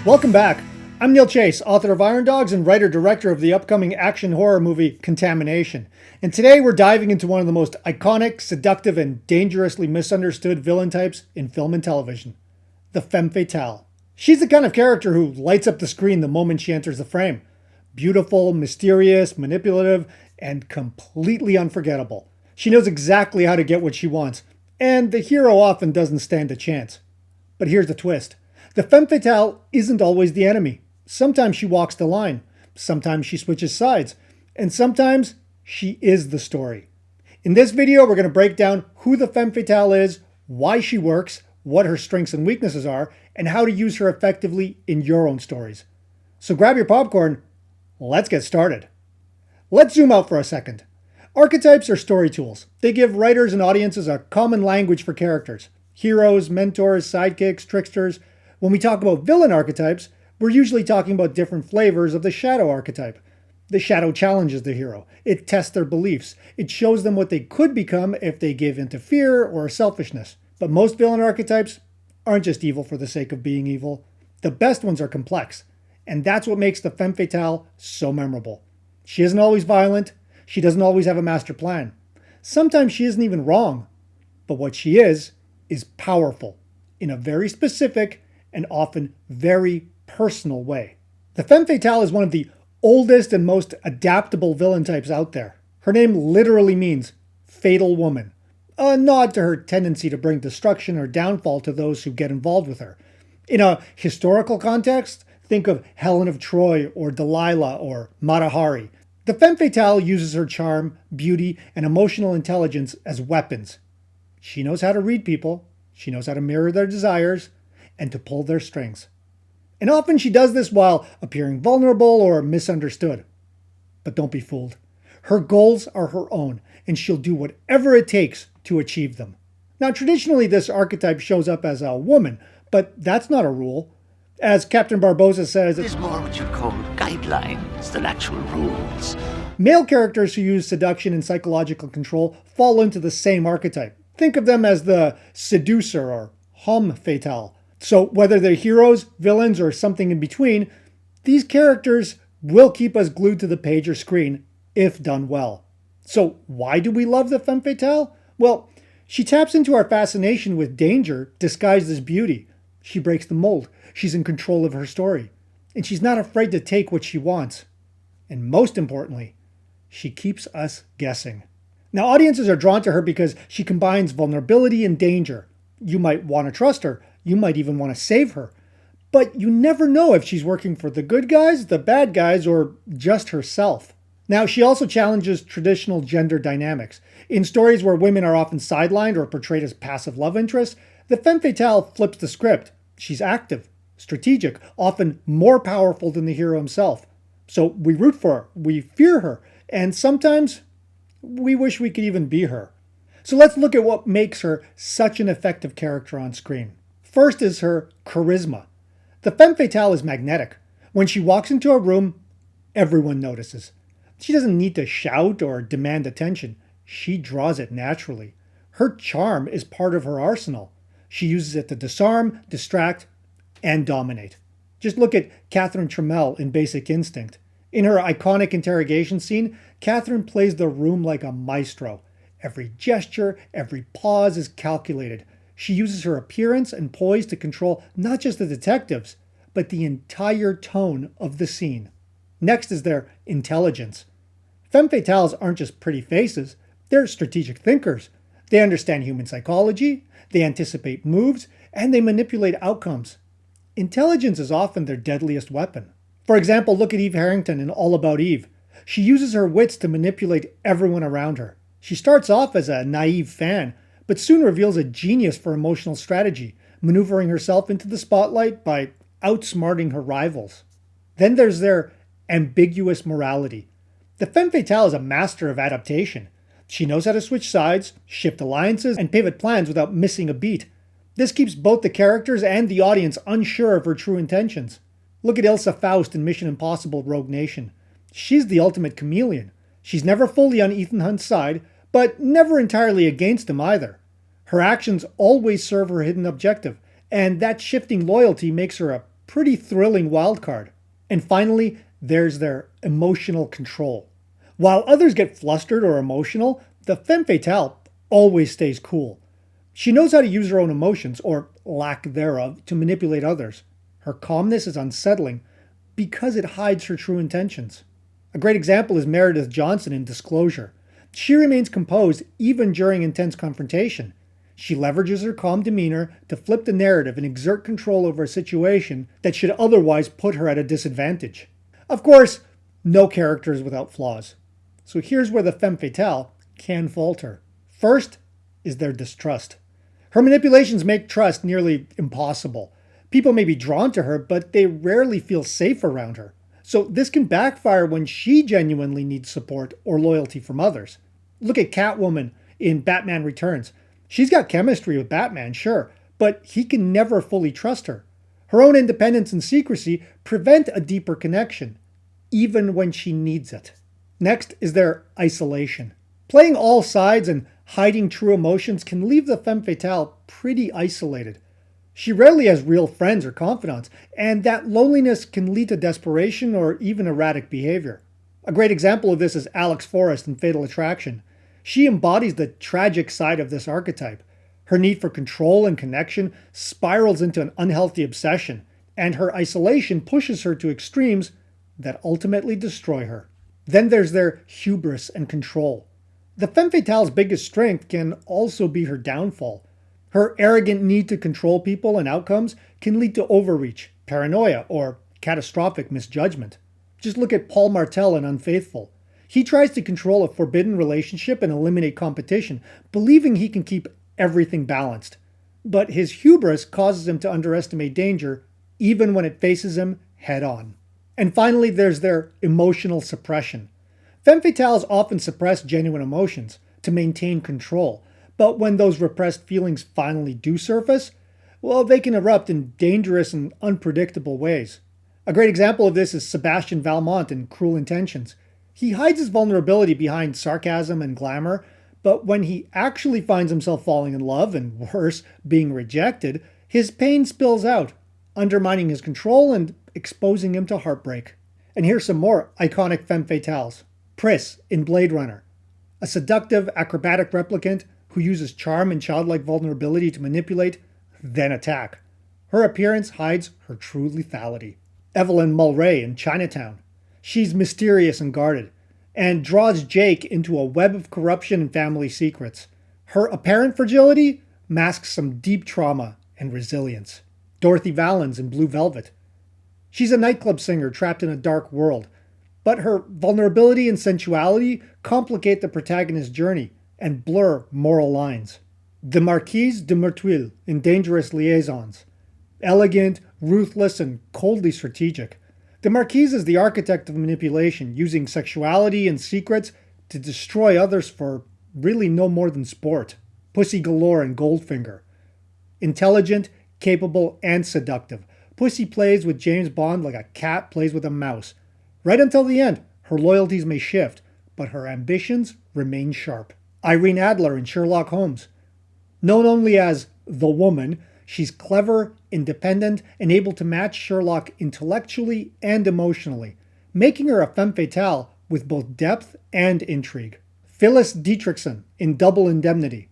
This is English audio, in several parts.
Welcome back. I'm Neil Chase, author of Iron Dogs and writer-director of the upcoming action horror movie Contamination. And today we're diving into one of the most iconic, seductive, and dangerously misunderstood villain types in film and television, the femme fatale. She's the kind of character who lights up the screen the moment she enters the frame. Beautiful, mysterious, manipulative, and completely unforgettable. She knows exactly how to get what she wants, and the hero often doesn't stand a chance. But here's the twist. The femme fatale isn't always the enemy. Sometimes she walks the line, sometimes she switches sides, and sometimes she is the story. In this video, we're going to break down who the femme fatale is, why she works, what her strengths and weaknesses are, and how to use her effectively in your own stories. So grab your popcorn, let's get started. Let's zoom out for a second. Archetypes are story tools. They give writers and audiences a common language for characters. Heroes, mentors, sidekicks, tricksters. When we talk about villain archetypes, we're usually talking about different flavors of the shadow archetype. The shadow challenges the hero. It tests their beliefs. It shows them what they could become if they give into fear or selfishness. But most villain archetypes aren't just evil for the sake of being evil. The best ones are complex. And that's what makes the femme fatale so memorable. She isn't always violent. She doesn't always have a master plan. Sometimes she isn't even wrong. But what she is powerful in a very specific and often very personal way. The femme fatale is one of the oldest and most adaptable villain types out there. Her name literally means fatal woman, a nod to her tendency to bring destruction or downfall to those who get involved with her. In a historical context, think of Helen of Troy or Delilah or Mata Hari. The femme fatale uses her charm, beauty, and emotional intelligence as weapons. She knows how to read people, she knows how to mirror their desires, and to pull their strings. And often she does this while appearing vulnerable or misunderstood. But don't be fooled. Her goals are her own, and she'll do whatever it takes to achieve them. Now, traditionally, this archetype shows up as a woman, but that's not a rule. As Captain Barbosa says, It's more what you'd call guidelines than actual rules. Male characters who use seduction and psychological control fall into the same archetype. Think of them as the seducer or femme fatale. So whether they're heroes, villains, or something in between, these characters will keep us glued to the page or screen if done well. So why do we love the femme fatale? Well, she taps into our fascination with danger disguised as beauty. She breaks the mold. She's in control of her story. And she's not afraid to take what she wants. And most importantly, she keeps us guessing. Now, audiences are drawn to her because she combines vulnerability and danger. You might want to trust her. You might even want to save her. But you never know if she's working for the good guys, the bad guys, or just herself. Now, she also challenges traditional gender dynamics. In stories where women are often sidelined or portrayed as passive love interests, the femme fatale flips the script. She's active, strategic, often more powerful than the hero himself. So we root for her, we fear her, and sometimes we wish we could even be her. So let's look at what makes her such an effective character on screen. First is her charisma. The femme fatale is magnetic. When she walks into a room, everyone notices. She doesn't need to shout or demand attention. She draws it naturally. Her charm is part of her arsenal. She uses it to disarm, distract, and dominate. Just look at Catherine Trammell in Basic Instinct. In her iconic interrogation scene, Catherine plays the room like a maestro. Every gesture, every pause is calculated. She uses her appearance and poise to control not just the detectives, but the entire tone of the scene. Next is their intelligence. Femme fatales aren't just pretty faces, they're strategic thinkers. They understand human psychology, they anticipate moves, and they manipulate outcomes. Intelligence is often their deadliest weapon. For example, look at Eve Harrington in All About Eve. She uses her wits to manipulate everyone around her. She starts off as a naive fan, but soon reveals a genius for emotional strategy, maneuvering herself into the spotlight by outsmarting her rivals. Then there's their ambiguous morality. The femme fatale is a master of adaptation. She knows how to switch sides, shift alliances, and pivot plans without missing a beat. This keeps both the characters and the audience unsure of her true intentions. Look at Ilsa Faust in Mission Impossible: Rogue Nation. She's the ultimate chameleon. She's never fully on Ethan Hunt's side, but never entirely against him either. Her actions always serve her hidden objective, and that shifting loyalty makes her a pretty thrilling wildcard. And finally, there's their emotional control. While others get flustered or emotional, the femme fatale always stays cool. She knows how to use her own emotions, or lack thereof, to manipulate others. Her calmness is unsettling because it hides her true intentions. A great example is Meredith Johnson in Disclosure. She remains composed even during intense confrontation. She leverages her calm demeanor to flip the narrative and exert control over a situation that should otherwise put her at a disadvantage. Of course, no character is without flaws. So here's where the femme fatale can falter. First is their distrust. Her manipulations make trust nearly impossible. People may be drawn to her, but they rarely feel safe around her. So this can backfire when she genuinely needs support or loyalty from others. Look at Catwoman in Batman Returns. She's got chemistry with Batman, sure, but he can never fully trust her. Her own independence and secrecy prevent a deeper connection, even when she needs it. Next is their isolation. Playing all sides and hiding true emotions can leave the femme fatale pretty isolated. She rarely has real friends or confidants, and that loneliness can lead to desperation or even erratic behavior. A great example of this is Alex Forrest in Fatal Attraction. She embodies the tragic side of this archetype. Her need for control and connection spirals into an unhealthy obsession, and her isolation pushes her to extremes that ultimately destroy her. Then there's their hubris and control. The femme fatale's biggest strength can also be her downfall. Her arrogant need to control people and outcomes can lead to overreach, paranoia, or catastrophic misjudgment. Just look at Paul Martel in Unfaithful. He tries to control a forbidden relationship and eliminate competition, believing he can keep everything balanced. But his hubris causes him to underestimate danger, even when it faces him head on. And finally, there's their emotional suppression. Femme fatales often suppress genuine emotions to maintain control, but when those repressed feelings finally do surface, well, they can erupt in dangerous and unpredictable ways. A great example of this is Sebastian Valmont in Cruel Intentions. He hides his vulnerability behind sarcasm and glamour, but when he actually finds himself falling in love, and worse, being rejected, his pain spills out, undermining his control and exposing him to heartbreak. And here's some more iconic femme fatales. Pris in Blade Runner, a seductive, acrobatic replicant who uses charm and childlike vulnerability to manipulate, then attack. Her appearance hides her true lethality. Evelyn Mulray in Chinatown. She's mysterious and guarded, and draws Jake into a web of corruption and family secrets. Her apparent fragility masks some deep trauma and resilience. Dorothy Valens in Blue Velvet. She's a nightclub singer trapped in a dark world, but her vulnerability and sensuality complicate the protagonist's journey and blur moral lines. The Marquise de Merteuil in Dangerous Liaisons. Elegant, ruthless, and coldly strategic. The Marquise is the architect of manipulation, using sexuality and secrets to destroy others for really no more than sport. Pussy galore in Goldfinger. Intelligent, capable, and seductive. Pussy plays with James Bond like a cat plays with a mouse. Right until the end, her loyalties may shift, but her ambitions remain sharp. Irene Adler in Sherlock Holmes. Known only as the Woman, she's clever, independent, and able to match Sherlock intellectually and emotionally, making her a femme fatale with both depth and intrigue. Phyllis Dietrichson in Double Indemnity.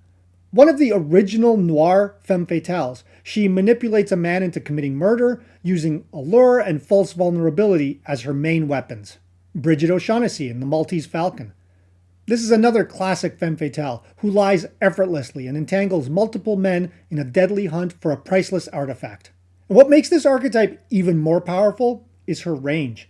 One of the original noir femme fatales, she manipulates a man into committing murder using allure and false vulnerability as her main weapons. Bridget O'Shaughnessy in The Maltese Falcon. This is another classic femme fatale who lies effortlessly and entangles multiple men in a deadly hunt for a priceless artifact. And what makes this archetype even more powerful is her range.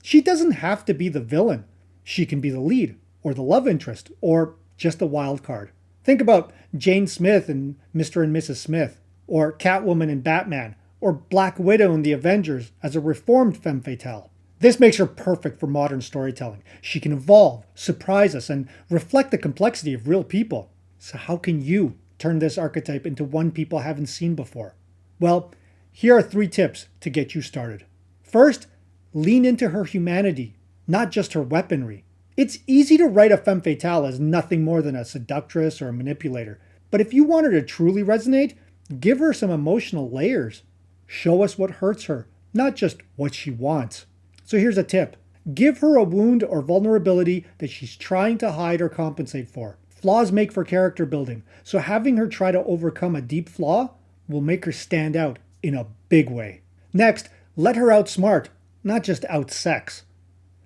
She doesn't have to be the villain. She can be the lead, or the love interest, or just a wild card. Think about Jane Smith in Mr. and Mrs. Smith, or Catwoman in Batman, or Black Widow in The Avengers as a reformed femme fatale. This makes her perfect for modern storytelling. She can evolve, surprise us, and reflect the complexity of real people. So how can you turn this archetype into one people haven't seen before? Well, here are 3 tips to get you started. First, lean into her humanity, not just her weaponry. It's easy to write a femme fatale as nothing more than a seductress or a manipulator, but if you want her to truly resonate, give her some emotional layers. Show us what hurts her, not just what she wants. So here's a tip. Give her a wound or vulnerability that she's trying to hide or compensate for. Flaws make for character building, so having her try to overcome a deep flaw will make her stand out in a big way. Next, let her outsmart, not just outsex.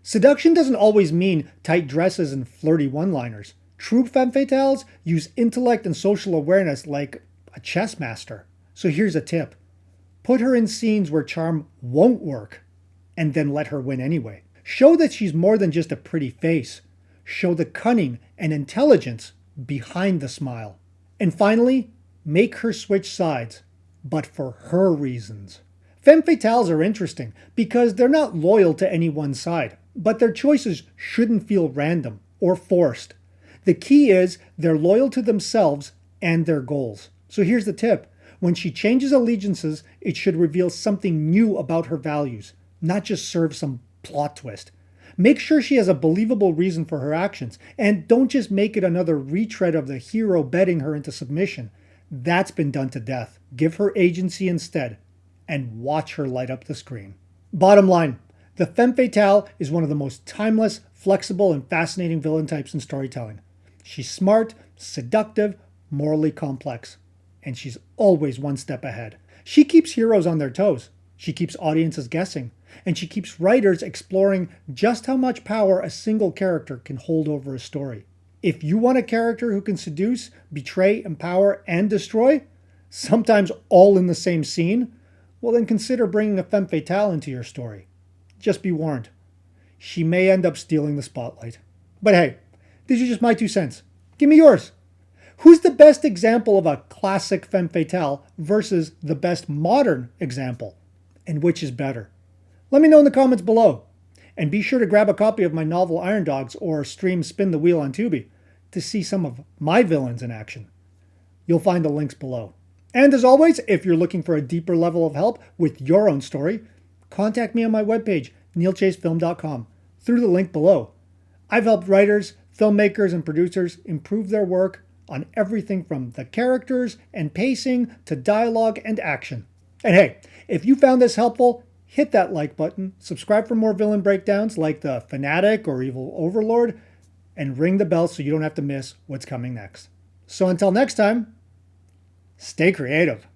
Seduction doesn't always mean tight dresses and flirty one-liners. True femme fatales use intellect and social awareness like a chess master. So here's a tip. Put her in scenes where charm won't work, and then let her win anyway. Show that she's more than just a pretty face. Show the cunning and intelligence behind the smile. And finally, make her switch sides, but for her reasons. Femme fatales are interesting because they're not loyal to any one side, but their choices shouldn't feel random or forced. The key is they're loyal to themselves and their goals. So here's the tip. When she changes allegiances, it should reveal something new about her values, not just serve some plot twist. Make sure she has a believable reason for her actions, and don't just make it another retread of the hero bedding her into submission. That's been done to death. Give her agency instead, and watch her light up the screen. Bottom line, the femme fatale is one of the most timeless, flexible, and fascinating villain types in storytelling. She's smart, seductive, morally complex, and she's always one step ahead. She keeps heroes on their toes. She keeps audiences guessing, and she keeps writers exploring just how much power a single character can hold over a story. If you want a character who can seduce, betray, empower, and destroy, sometimes all in the same scene, well then consider bringing a femme fatale into your story. Just be warned, she may end up stealing the spotlight. But hey, these are just my 2 cents. Give me yours. Who's the best example of a classic femme fatale versus the best modern example? And which is better? Let me know in the comments below. And be sure to grab a copy of my novel Iron Dogs or stream Spin the Wheel on Tubi to see some of my villains in action. You'll find the links below. And as always, if you're looking for a deeper level of help with your own story, contact me on my webpage, neilchasefilm.com, through the link below. I've helped writers, filmmakers, and producers improve their work on everything from the characters and pacing to dialogue and action. And hey, if you found this helpful, hit that like button, subscribe for more villain breakdowns like the Fanatic or Evil Overlord, and ring the bell so you don't have to miss what's coming next. So until next time, stay creative.